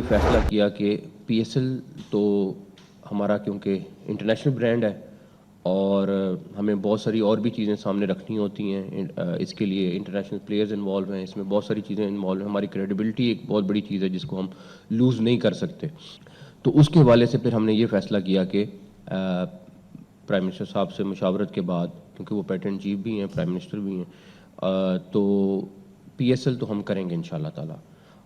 फ़ैसला किया कि पीएसएल तो हमारा क्योंकि इंटरनेशनल ब्रांड है और हमें बहुत सारी और भी चीज़ें सामने रखनी होती हैं। इसके लिए इंटरनेशनल प्लेयर्स इन्वॉल्व हैं, इसमें बहुत सारी चीज़ें इन्वॉल्व हैं। हमारी क्रेडिबिलिटी एक बहुत बड़ी चीज़ है जिसको हम लूज़ नहीं कर सकते। तो उसके हवाले से फिर हमने ये फ़ैसला किया कि प्राइम मिनिस्टर साहब से मशावरत के बाद, क्योंकि वो पैटर्न चीफ भी हैं, प्राइम मिनिस्टर भी हैं, तो पीएसएल तो हम करेंगे इंशाल्लाह ताला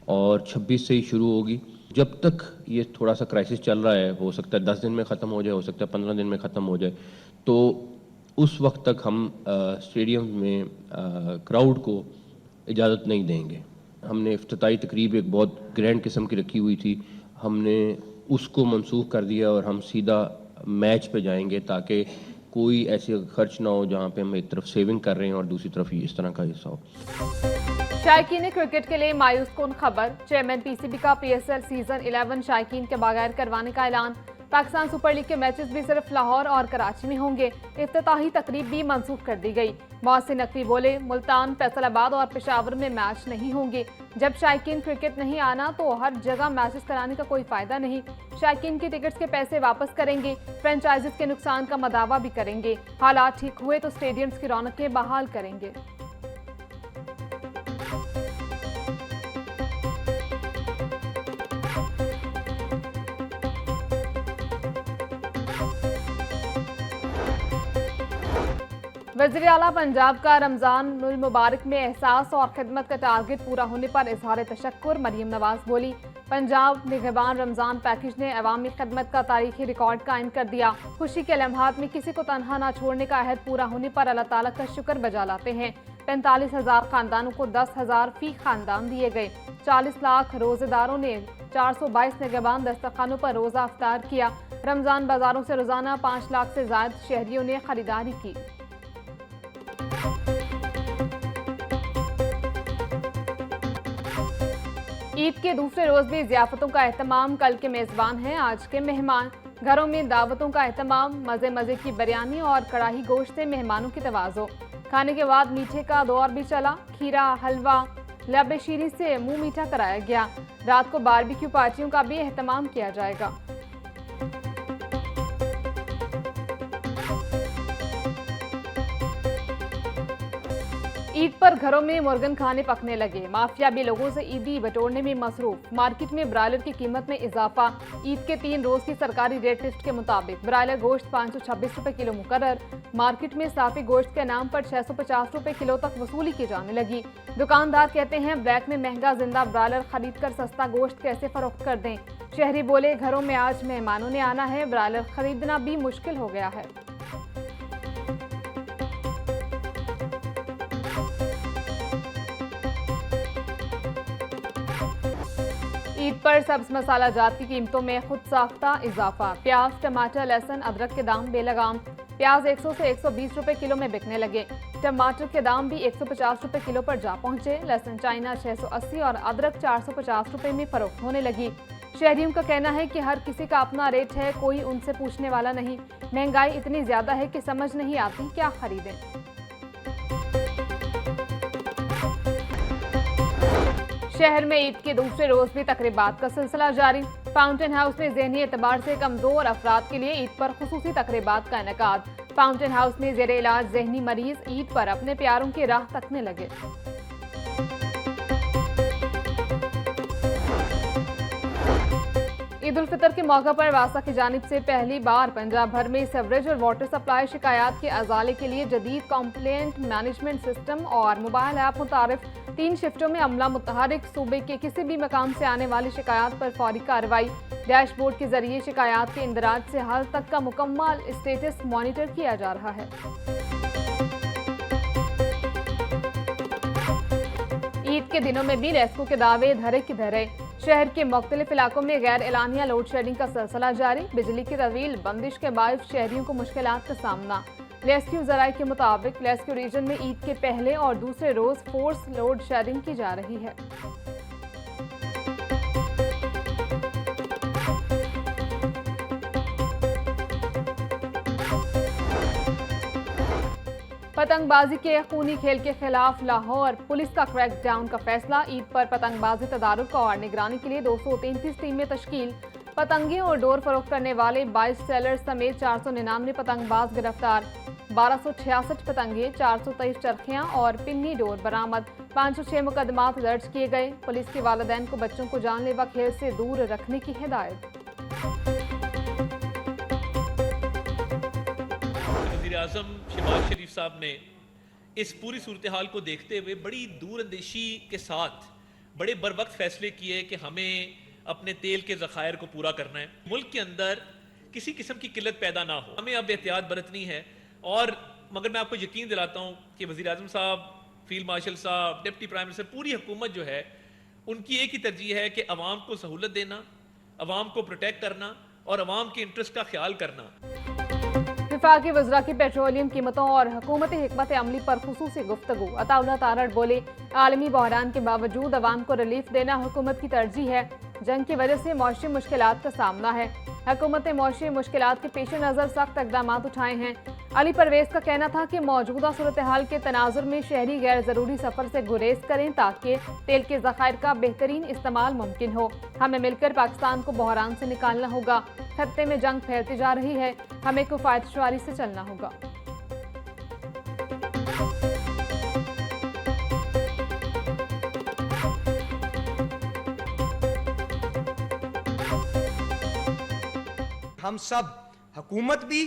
और 26 से ही शुरू होगी। जब तक ये थोड़ा सा क्राइसिस चल रहा है, हो सकता है 10 दिन में ख़त्म हो जाए, हो सकता है 15 दिन में ख़त्म हो जाए, तो उस वक्त तक हम स्टेडियम में क्राउड को इजाज़त नहीं देंगे। हमने इफ्तिताई तकरीब एक बहुत ग्रैंड किस्म की रखी हुई थी, हमने उसको मनसूख कर दिया और हम सीधा मैच पे जाएंगे ताकि कोई ऐसे खर्च ना हो जहाँ पे हम एक तरफ सेविंग कर रहे हैं और दूसरी तरफ इस तरह का हिस्सा हो। शायकीन क्रिकेट के लिए मायूस कुन खबर, चेयरमैन पीसीबी का पीएसएल सीजन 11 शायकीन के बगैर करवाने का ऐलान। पाकिस्तान सुपर लीग के मैचेस भी सिर्फ लाहौर और कराची में होंगे। इफ्तिताही तकरीब भी मंसूख कर दी गई। मोहसिन नकवी बोले, मुल्तान, फैसलाबाद और पेशावर में मैच नहीं होंगे। जब शायकीन क्रिकेट नहीं आना तो हर जगह मैचेस कराने का कोई फायदा नहीं। शायकीन के टिकट्स के पैसे वापस करेंगे, फ्रेंचाइजीज के नुकसान का मदावा भी करेंगे। हालात ठीक हुए तो स्टेडियम्स की रौनकें बहाल करेंगे। वज़ीर आला पंजाब का रमज़ानुल मुबारक में एहसास और खिदमत का टारगेट पूरा होने पर इजहार तशक्कुर। मरियम नवाज बोली, पंजाब निगहबान रमज़ान पैकेज ने अवामी खिदमत का तारीखी रिकॉर्ड कायम कर दिया। खुशी के लम्हात में किसी को तनहा न छोड़ने का अहद पूरा होने पर अल्लाह ताला का शुक्र बजा लाते हैं। 45,000 खानदानों को 10,000 फी खानदान दिए गए। 40 लाख रोजेदारों ने 422 निगहबान दस्तरखानों पर रोज़ा अफ्तार किया। रमज़ान बाजारों से रोज़ाना 5 लाख से ज़ायद शहरियों ने खरीदारी की। ईद के दूसरे रोज भी ज़ियाफ़तों का एहतमाम। कल के मेज़बान हैं आज के मेहमान। घरों में दावतों का एहतमाम, मज़े मज़े की बिरयानी और कड़ाही गोश्त से मेहमानों की तवाज़ो। खाने के बाद मीठे का दौर भी चला। खीरा, हलवा, लबे शीरी से मुंह मीठा कराया गया। रात को बारबेक्यू पार्टियों का भी एहतमाम किया जाएगा। ईद पर घरों में मुर्गन खाने पकने लगे। माफिया भी लोगों से ईदी बटोरने में मसरूफ। मार्केट में ब्रायलर की कीमत में इजाफा। ईद के 3 रोज की सरकारी रेट लिस्ट के मुताबिक ब्रायलर गोश्त 526 रुपए किलो मुकर्रर। मार्केट में साफी गोश्त के नाम पर 650 रुपए किलो तक वसूली की जाने लगी। दुकानदार कहते हैं ब्लैक में महंगा जिंदा ब्रायलर खरीद कर सस्ता गोश्त कैसे फरोख्त कर दें। शहरी बोले, घरों में आज मेहमानों ने आना है, ब्रायलर खरीदना भी मुश्किल हो गया है। ईद पर सब्ज मसाला जात की कीमतों में खुद साख्ता इजाफा। प्याज, टमाटर, लहसुन, अदरक के दाम बेलगाम। प्याज 100 से 120 रुपए किलो में बिकने लगे। टमाटर के दाम भी 150 रुपए किलो पर जा पहुंचे। लहसुन चाइना 680 और अदरक 450 रुपए में फरोख्त होने लगी। शहरियों का कहना है कि हर किसी का अपना रेट है, कोई उनसे पूछने वाला नहीं। महंगाई इतनी ज्यादा है कि समझ नहीं आती क्या खरीदें। शहर में ईद के दूसरे रोज भी तकरीबात का सिलसिला जारी। फाउंटेन हाउस में ज़हनी एतबार से कमजोर अफराद के लिए ईद पर खुसूसी तकरीबात का इनेकाद। फाउंटेन हाउस में ज़ेरे इलाज ज़हनी मरीज ईद पर अपने प्यारों की राह तकने लगे। ईद उल फितर के मौका पर वासा की जानिब से पहली बार पंजाब भर में सीवरेज और वाटर सप्लाई शिकायत के अजाले के लिए जदीद कंप्लेंट मैनेजमेंट सिस्टम और मोबाइल ऐप मुतारिफ। 3 शिफ्टों में अमला मुतहरिक। सूबे के किसी भी मकाम से आने वाली शिकायत पर फौरी कार्रवाई। डैशबोर्ड के जरिए शिकायत के इंदराज से हल तक का मुकम्मल स्टेटस मॉनिटर किया जा रहा है। ईद के दिनों में भी रेस्क्यू के दावे धरे की धरे। शहर के मुख्तलिफ इलाकों में गैर एलानिया लोड शेडिंग का सिलसिला जारी। बिजली की तवील बंदिश के बायस शहरियों को मुश्किलात का सामना। रेस्क्यू जराये के मुताबिक रेस्क्यू रीजन में ईद के पहले और दूसरे रोज फोर्स लोड शेडिंग की जा रही है। पतंगबाजी के खूनी खेल के खिलाफ लाहौर पुलिस का क्रैकडाउन का फैसला। ईद पर पतंगबाजी तदारुक और निगरानी के लिए 233 टीमें तश्कील। पतंगे और डोर फरोख्त करने वाले 22 सेलर्स समेत 499 पतंगबाज गिरफ्तार। 1266 पतंगे, 423 चरखियां और पिन्नी डोर बरामद। 506 मुकदमात दर्ज किए गए। पुलिस के वालिदैन को बच्चों को जानलेवा खेल से दूर रखने की हिदायत। वज़ीर-ए-आज़म शहबाज शरीफ साहब ने इस पूरी सूरत हाल को देखते हुए बड़ी दूरअंदेशी के साथ बड़े बरवक्त फैसले किए कि हमें अपने तेल के ज़खायर को पूरा करना है, मुल्क के अंदर किसी किस्म की किल्लत पैदा ना हो, हमें अब एहतियात बरतनी है। और मगर मैं आपको यकीन दिलाता हूँ कि वज़ीर-ए-आज़म साहब, फील्ड मार्शल साहब, डिप्टी प्राइम मिनिस्टर, पूरी हुकूमत जो है उनकी एक ही तरजीह है कि अवाम को सहूलत देना, अवाम को प्रोटेक्ट करना और अवाम के इंटरेस्ट का ख्याल करना। वफाकी वज़रा की पेट्रोलियम कीमतों और हुकूमती हिकमत अमली पर खुसूसी गुफ्तगू। अताउल्लाह तारड़ बोले, आलमी बहरान के बावजूद अवाम को रिलीफ देना हुकूमत की तरजीह है। जंग की वजह से मौशी मुश्किलात का सामना है। हुकूमत ने मौशी मुश्किलात के पेश नज़र सख्त इक़दाम उठाए हैं। अली परवेज का कहना था कि मौजूदा सूरत हाल के तनाजुर में शहरी गैर ज़रूरी सफ़र से गुरेज करें ताकि तेल के ज़खायर का बेहतरीन इस्तेमाल मुमकिन हो। हमें मिलकर पाकिस्तान को बहरान से निकालना होगा। खत्ते में जंग फैलती जा रही है, हमें किफ़ायत-शुमारी से चलना होगा। हम सब, हुकूमत भी,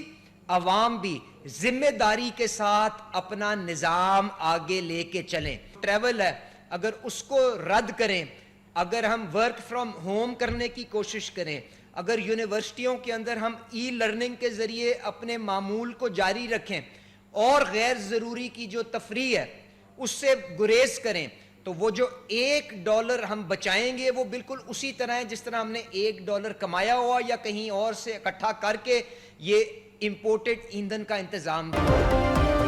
अवाम भी, जिम्मेदारी के साथ अपना निज़ाम आगे लेके चलें। ट्रैवल है, अगर उसको रद्द करें, अगर हम वर्क फ्रॉम होम करने की कोशिश करें, अगर यूनिवर्सिटियों के अंदर हम ई लर्निंग के ज़रिए अपने मामूल को जारी रखें और गैर ज़रूरी की जो तफरीह है उससे गुरेज करें, तो वो जो $1 हम बचाएंगे वो बिल्कुल उसी तरह है जिस तरह हमने $1 कमाया हुआ या कहीं और से इकट्ठा करके ये इंपोर्टेड ईंधन का इंतजाम किया।